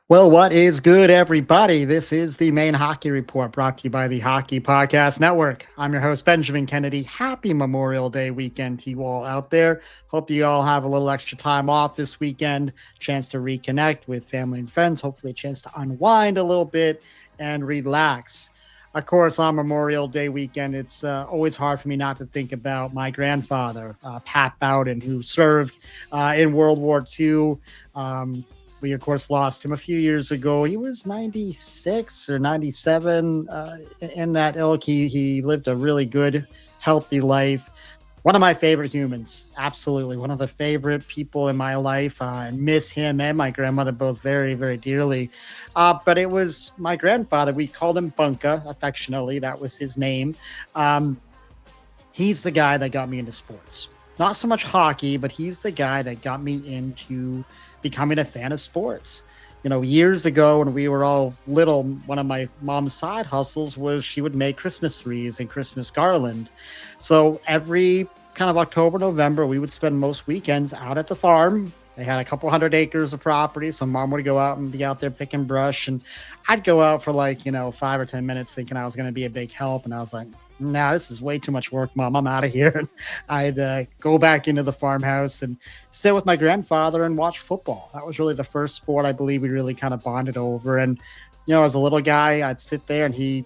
Well, what is good, everybody? This is the Maine Hockey Report brought to you by the Hockey Podcast Network. I'm your host, Benjamin Kennedy. Happy Memorial Day weekend to you all out there. Hope you all have a little extra time off this weekend, chance to reconnect with family and friends, hopefully a chance to unwind a little bit and relax. Of course, on Memorial Day weekend, it's always hard for me not to think about my grandfather, Pat Bowden, who served in World War II. We, of course, lost him a few years ago. He was 96 or 97 in that ilk. He lived a really good, healthy life. One of my favorite humans, absolutely. One of the favorite people in my life. I miss him and my grandmother both very, very dearly. But it was my grandfather. We called him Bunka affectionately. That was his name. He's the guy that got me into sports. Not so much hockey, but he's the guy that got me into becoming a fan of sports. You know, years ago when we were all little, one of my mom's side hustles was she would make Christmas trees and Christmas garland. So every kind of October, November, we would spend most weekends out at the farm. They had a couple hundred acres of property. So mom would go out and be out there picking brush. And I'd go out for 5 or 10 minutes thinking I was going to be a big help. And I was like, nah, this is way too much work, Mom. I'm out of here. I'd go back into the farmhouse and sit with my grandfather and watch football. That was really the first sport I believe we really kind of bonded over. And, as a little guy, I'd sit there and he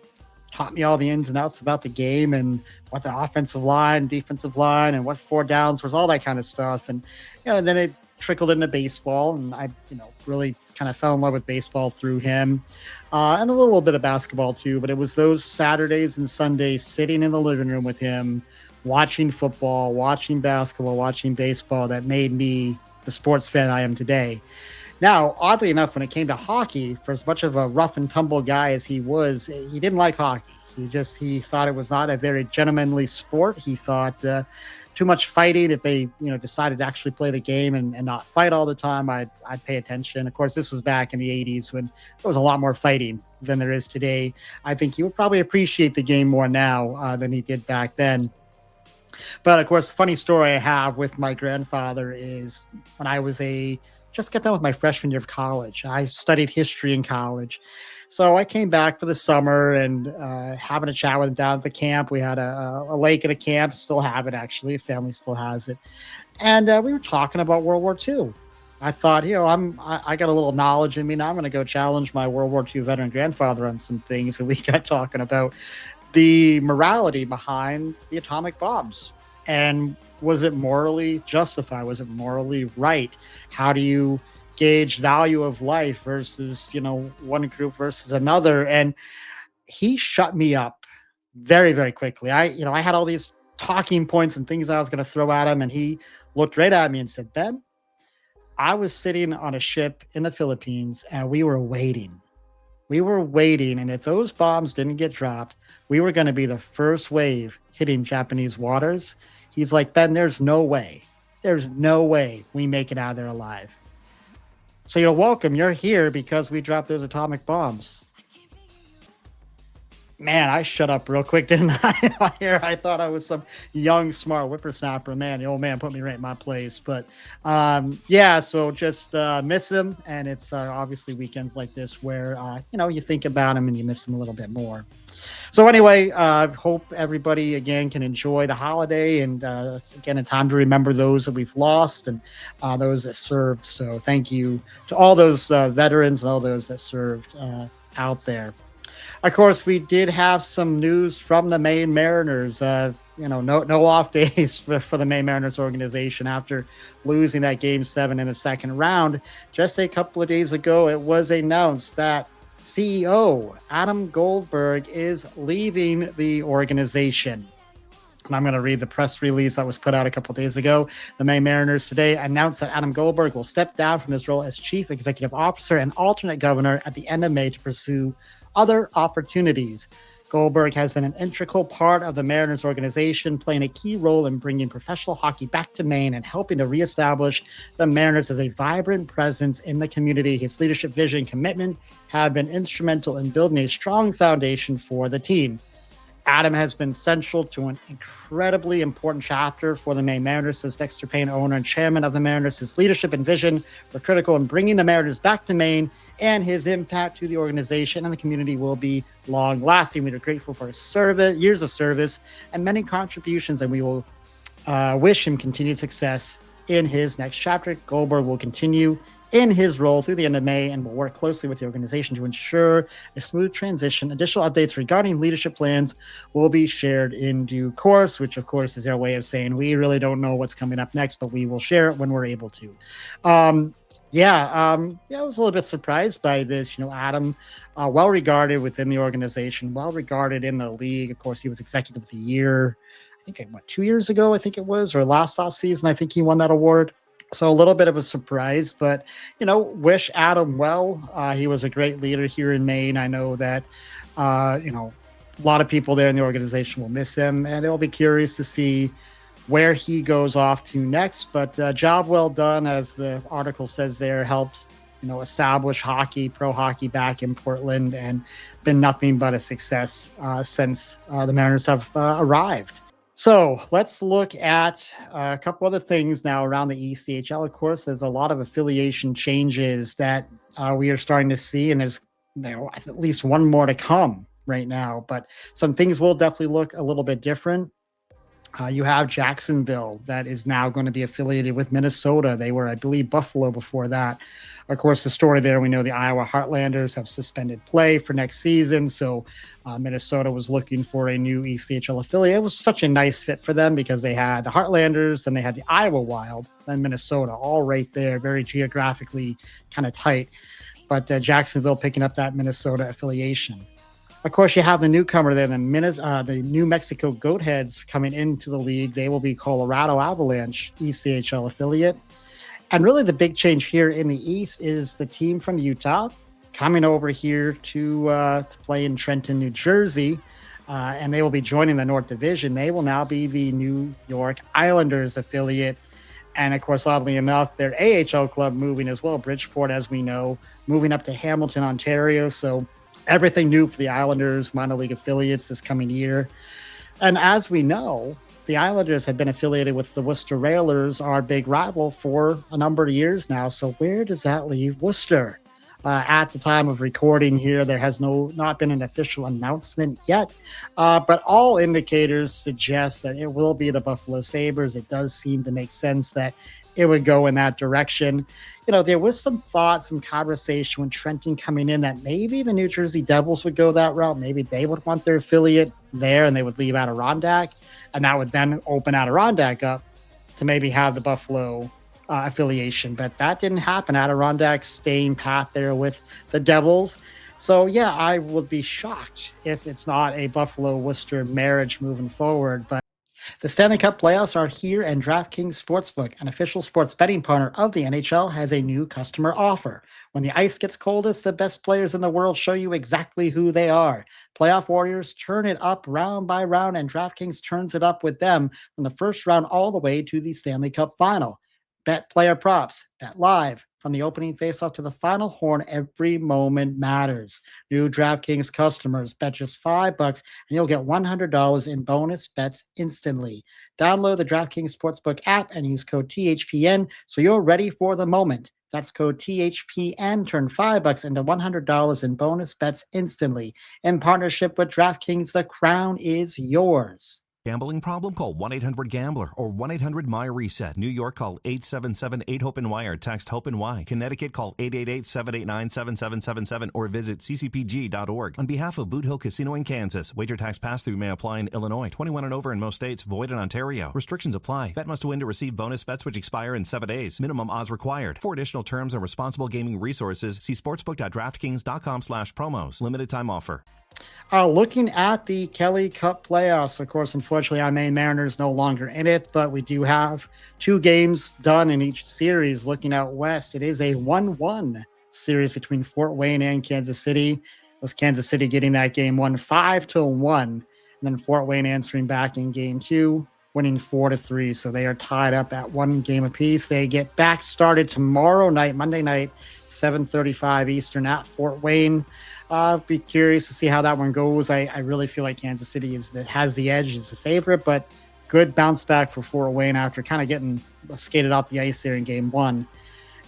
taught me all the ins and outs about the game and what the offensive line, defensive line, and what four downs was, all that kind of stuff. And, and then it trickled into baseball, and I, really kind of fell in love with baseball through him, and a little bit of basketball too. But it was those Saturdays and Sundays sitting in the living room with him, watching football, watching basketball, watching baseball that made me the sports fan I am today. Now, oddly enough, when it came to hockey, for as much of a rough and tumble guy as he was, he didn't like hockey. He thought it was not a very gentlemanly sport. He thought too much fighting. If they, decided to actually play the game and not fight all the time, I'd pay attention. Of course, this was back in the 80s when there was a lot more fighting than there is today. I think he would probably appreciate the game more now than he did back then. But of course, funny story I have with my grandfather is when I was just got done with my freshman year of college. I studied history in college. So I came back for the summer and having a chat with him down at the camp. We had a lake at a camp, still have it actually. Family still has it. And we were talking about World War II. I thought, I got a little knowledge in me. Now I'm going to go challenge my World War II veteran grandfather on some things. And we got talking about the morality behind the atomic bombs. And was it morally justified? Was it morally right? How do you gauge value of life versus, one group versus another? And he shut me up very, very quickly. I had all these talking points and things I was going to throw at him. And he looked right at me and said, Ben, I was sitting on a ship in the Philippines and we were waiting. And if those bombs didn't get dropped, we were going to be the first wave hitting Japanese waters. He's like, Ben, there's no way we make it out of there alive. So you're welcome. You're here because we dropped those atomic bombs. Man, I shut up real quick, didn't I? I thought I was some young, smart whippersnapper. Man, the old man put me right in my place. But so just miss him. And it's obviously weekends like this where, you think about him and you miss him a little bit more. So anyway, hope everybody, again, can enjoy the holiday and, again, a time to remember those that we've lost and those that served. So thank you to all those veterans and all those that served out there. Of course, we did have some news from the Maine Mariners. No off days for the Maine Mariners organization after losing that Game 7 in the second round. Just a couple of days ago, it was announced that CEO Adam Goldberg is leaving the organization. And I'm going to read the press release that was put out a couple of days ago. The Maine Mariners today announced that Adam Goldberg will step down from his role as chief executive officer and alternate governor at the end of May to pursue other opportunities. Goldberg has been an integral part of the Mariners organization, playing a key role in bringing professional hockey back to Maine and helping to reestablish the Mariners as a vibrant presence in the community. His leadership, vision, and commitment have been instrumental in building a strong foundation for the team. Adam has been central to an incredibly important chapter for the Maine Mariners as Dexter Payne, owner and chairman of the Mariners. His leadership and vision were critical in bringing the Mariners back to Maine, and his impact to the organization and the community will be long-lasting. We are grateful for his service, years of service, and many contributions, and we will wish him continued success in his next chapter. Goldberg will continue in his role through the end of May and will work closely with the organization to ensure a smooth transition. Additional updates regarding leadership plans will be shared in due course, which of course is our way of saying we really don't know what's coming up next, but we will share it when we're able to. I was a little bit surprised by this. Adam, well regarded within the organization, well regarded in the league. Of course, he was executive of the year, I think 2 years ago, I think it was, or last off season, I think he won that award. So a little bit of a surprise, but, wish Adam well. He was a great leader here in Maine. I know that, a lot of people there in the organization will miss him, and it'll be curious to see where he goes off to next. But job well done, as the article says there, helped, establish pro hockey back in Portland, and been nothing but a success since the Mariners have arrived. So let's look at a couple other things now around the ECHL. Of course, there's a lot of affiliation changes that we are starting to see, and there's at least one more to come right now. But some things will definitely look a little bit different. You have Jacksonville that is now going to be affiliated with Minnesota. They were, I believe, Buffalo before that. Of course, the story there, we know the Iowa Heartlanders have suspended play for next season. So Minnesota was looking for a new ECHL affiliate. It was such a nice fit for them because they had the Heartlanders, and they had the Iowa Wild, and Minnesota, all right there, very geographically kind of tight. But Jacksonville picking up that Minnesota affiliation. Of course, you have the newcomer there, the New Mexico Goatheads coming into the league. They will be Colorado Avalanche ECHL affiliate. And really the big change here in the East is the team from Utah coming over here to play in Trenton, New Jersey. And they will be joining the North Division. They will now be the New York Islanders affiliate. And of course, oddly enough, their AHL club moving as well. Bridgeport, as we know, moving up to Hamilton, Ontario. So everything new for the Islanders minor league affiliates this coming year. And as we know, the Islanders have been affiliated with the Worcester Railers, our big rival, for a number of years now. So where does that leave Worcester? At the time of recording here, there has not been an official announcement yet, but all indicators suggest that it will be the Buffalo Sabres. It does seem to make sense that it would go in that direction. There was some thought, some conversation when Trenton coming in that maybe the New Jersey Devils would go that route. Maybe they would want their affiliate there and they would leave Adirondack, and that would then open Adirondack up to maybe have the Buffalo affiliation. But that didn't happen. Adirondack staying pat there with the Devils. So, yeah, I would be shocked if it's not a Buffalo-Worcester marriage moving forward. But the Stanley Cup playoffs are here, and DraftKings Sportsbook, an official sports betting partner of the NHL, has a new customer offer. When the ice gets coldest, the best players in the world show you exactly who they are. Playoff warriors turn it up round by round, and DraftKings turns it up with them from the first round all the way to the Stanley Cup final. Bet player props, bet live. From the opening faceoff to the final horn, every moment matters. New DraftKings customers bet just $5 and you'll get $100 in bonus bets instantly. Download the DraftKings Sportsbook app and use code THPN so you're ready for the moment. That's code THPN. Turn $5 into $100 in bonus bets instantly. In partnership with DraftKings, the crown is yours. Gambling problem? Call 1-800-GAMBLER or 1-800-MY-RESET. New York, call 877-8-HOPE-NY or text HOPE-NY. Connecticut, call 888-789-7777 or visit ccpg.org. On behalf of Boot Hill Casino in Kansas, wager tax pass-through may apply in Illinois. 21 and over in most states. Void in Ontario. Restrictions apply. Bet must win to receive bonus bets which expire in 7 days. Minimum odds required. For additional terms and responsible gaming resources, see sportsbook.draftkings.com/promos. Limited time offer. Looking at the Kelly Cup playoffs, of course, unfortunately, our Maine Mariners no longer in it, but we do have 2 games done in each series. Looking out west, it is a 1-1 series between Fort Wayne and Kansas City. It was Kansas City getting that game won 5-1, and then Fort Wayne answering back in game 2, winning 4-3. So they are tied up at 1 game apiece. They get back started tomorrow night, Monday night, 7:35 Eastern at Fort Wayne. Be curious to see how that one goes. I really feel like Kansas City has the edge, is the favorite, but good bounce back for Fort Wayne after kind of getting skated off the ice there in game one.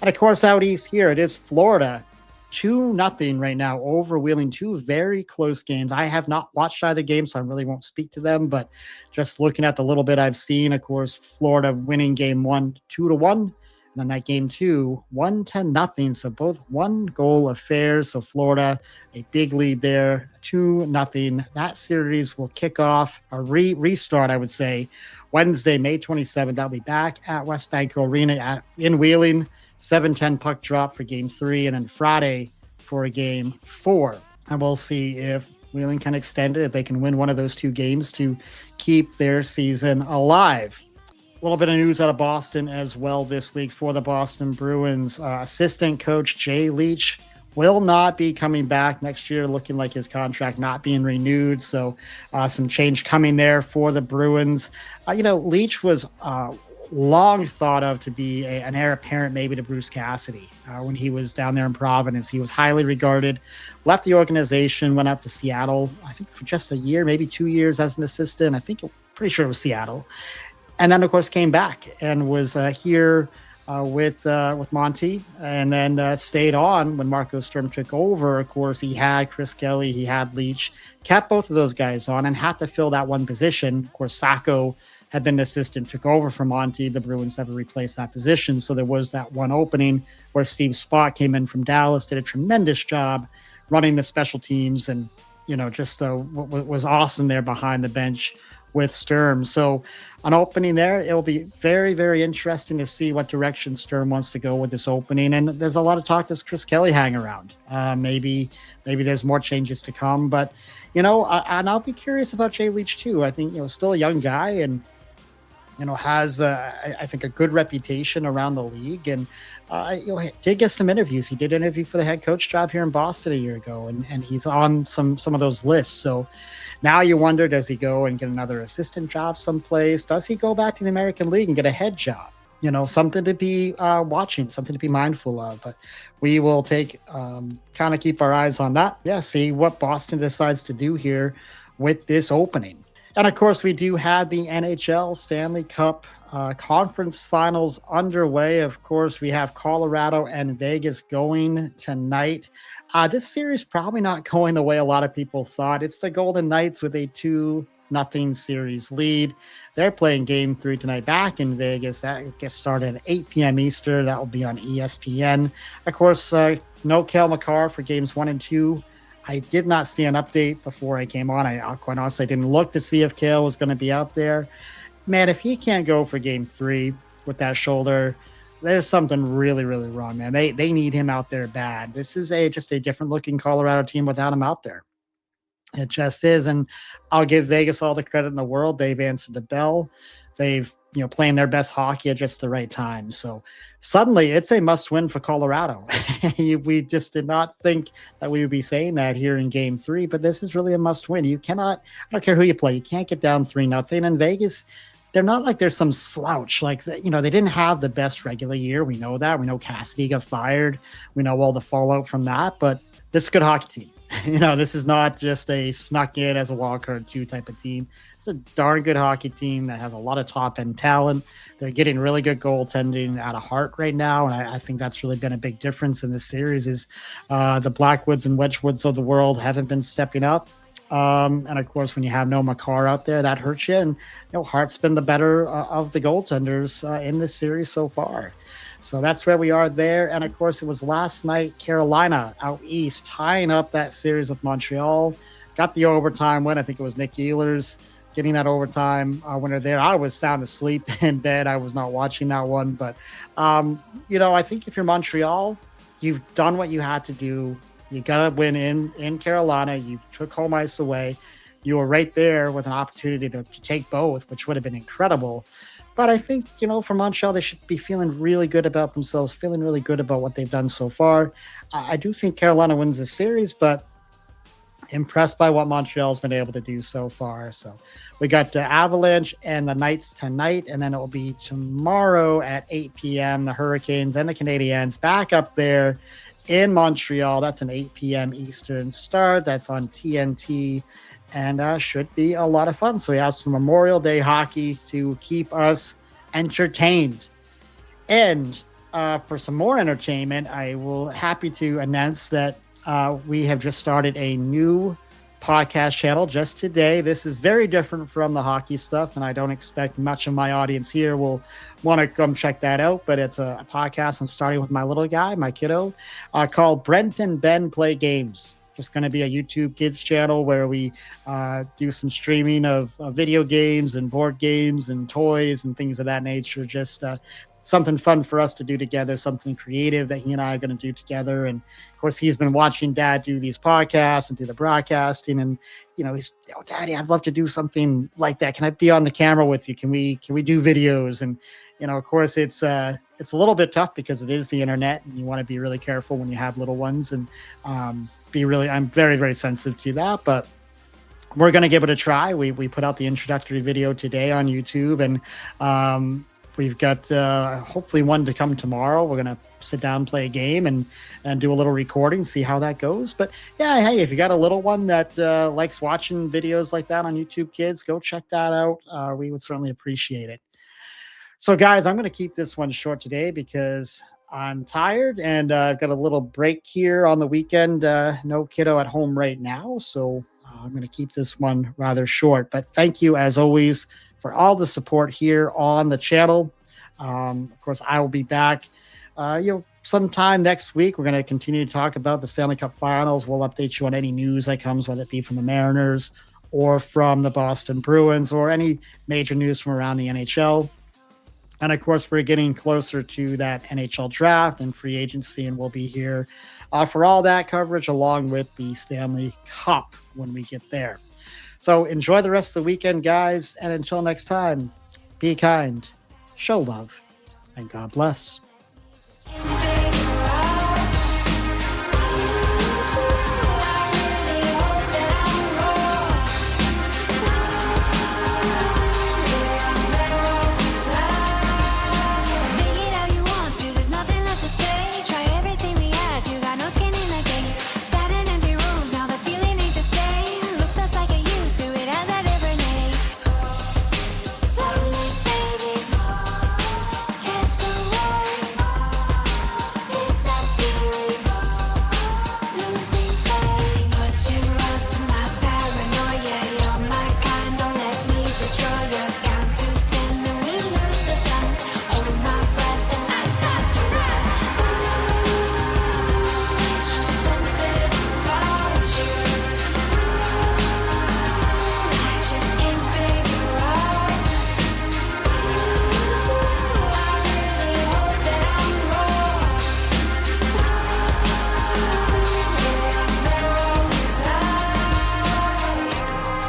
And of course, out east here, it is Florida. 2-0 right now over Wheeling. Two very close games. I have not watched either game, so I really won't speak to them. But just looking at the little bit I've seen, of course, Florida winning game one 2-1. And then that game two, 1-10. So both one goal affairs. So Florida, a big lead there, 2-0. That series will kick off or restart, I would say, Wednesday, May 27th. That'll be back at Westbanco Arena in Wheeling. 7:10 puck drop for game three, and then Friday for game four. And we'll see if Wheeling can extend it, if they can win one of those two games to keep their season alive. A little bit of news out of Boston as well this week for the Boston Bruins. Assistant coach Jay Leach will not be coming back next year, looking like his contract not being renewed. So some change coming there for the Bruins. Leach was long thought of to be an heir apparent maybe to Bruce Cassidy when he was down there in Providence. He was highly regarded, left the organization, went up to Seattle, I think for just a year, maybe 2 years as an assistant. Pretty sure it was Seattle. And then, of course, came back and was here with Monty, and then stayed on when Marco Sturm took over. Of course, he had Chris Kelly, he had Leach, kept both of those guys on and had to fill that one position. Of course, Sacco had been an assistant, took over from Monty. The Bruins never replaced that position. So there was that one opening where Steve Spott came in from Dallas, did a tremendous job running the special teams, and, just was awesome there behind the bench with Sturm. So an opening there, it'll be very, very interesting to see what direction Sturm wants to go with this opening. And there's a lot of talk, does Chris Kelly hang around? Maybe there's more changes to come, but, and I'll be curious about Jay Leach too. I think, still a young guy and, has, I think, a good reputation around the league. And, did get some interviews. He did interview for the head coach job here in Boston a year ago, and he's on some of those lists. So now you wonder, does he go and get another assistant job someplace? Does he go back to the American League and get a head job? Something to be watching, something to be mindful of. But we will kind of keep our eyes on that. Yeah, see what Boston decides to do here with this opening. And, of course, we do have the NHL Stanley Cup conference finals underway. Of course, we have Colorado and Vegas going tonight. This series probably not going the way a lot of people thought. It's the Golden Knights with a 2-0 series lead. They're playing game three tonight back in Vegas. That gets started at 8 p.m. Eastern. That will be on ESPN. Of course, no Cale Makar for games 1 and 2. I did not see an update before I came on. I quite honestly didn't look to see if Cale was going to be out there. Man, if he can't go for game three with that shoulder, there's something really, really wrong, man. They need him out there bad. This is just a different looking Colorado team without him out there. It just is. And I'll give Vegas all the credit in the world. They've answered the bell. They've, playing their best hockey at just the right time. So suddenly it's a must win for Colorado. We just did not think that we would be saying that here in game three, but this is really a must win. You cannot, I don't care who you play, you can't get down 3-0. And Vegas, they're not like there's some slouch. Like, they didn't have the best regular year. We know that. We know Cassidy got fired. We know all the fallout from that, but this is a good hockey team. This is not just a snuck in as a wildcard 2 type of team. It's a darn good hockey team that has a lot of top end talent. They're getting really good goaltending out of Hart right now. And I think that's really been a big difference in this series is the Blackwoods and Wedgwoods of the world haven't been stepping up. And of course, when you have no Makar out there, that hurts you. And Hart's been the better of the goaltenders in this series so far. So that's where we are there. And of course, it was last night, Carolina out east, tying up that series with Montreal. Got the overtime win. I think it was Nick Ehlers getting that overtime winner there. I was sound asleep in bed. I was not watching that one. But, I think if you're Montreal, you've done what you had to do. You got to win in Carolina. You took home ice away. You were right there with an opportunity to take both, which would have been incredible. But I think, for Montreal, they should be feeling really good about themselves, feeling really good about what they've done so far. I do think Carolina wins the series, but impressed by what Montreal's been able to do so far. So we got the Avalanche and the Knights tonight, and then it will be tomorrow at 8 p.m. The Hurricanes and the Canadiens back up there in Montreal. That's an 8 p.m. Eastern start. That's on TNT, and should be a lot of fun. So we have some Memorial Day hockey to keep us entertained. And for some more entertainment, I will happy to announce that we have just started a new podcast channel just today. This is very different from the hockey stuff, and I don't expect much of my audience here will want to come check that out, but it's a podcast I'm starting with my little guy, my kiddo, called Brent and Ben Play Games. Just going to be a YouTube Kids channel where we do some streaming of video games and board games and toys and things of that nature. Just something fun for us to do together, something creative that he and I are going to do together. And of course, he's been watching Dad do these podcasts and do the broadcasting. And, he's, Daddy, I'd love to do something like that. Can I be on the camera with you? Can we do videos? And, of course, it's a little bit tough because it is the internet and you want to be really careful when you have little ones and I'm very, very sensitive to that, but we're going to give it a try. We put out the introductory video today on YouTube, and we've got hopefully one to come tomorrow. We're going to sit down, play a game, and do a little recording, see how that goes. But yeah, hey, if you got a little one that likes watching videos like that on YouTube Kids, go check that out. We would certainly appreciate it. So guys, I'm going to keep this one short today because I'm tired and I've got a little break here on the weekend. No kiddo at home right now. So I'm going to keep this one rather short. But thank you, as always, for all the support here on the channel. Of course, I will be back, sometime next week. We're going to continue to talk about the Stanley Cup Finals. We'll update you on any news that comes, whether it be from the Mariners or from the Boston Bruins or any major news from around the NHL. And of course, we're getting closer to that NHL draft and free agency, and we'll be here for all that coverage along with the Stanley Cup when we get there. So enjoy the rest of the weekend, guys. And until next time, be kind, show love, and God bless.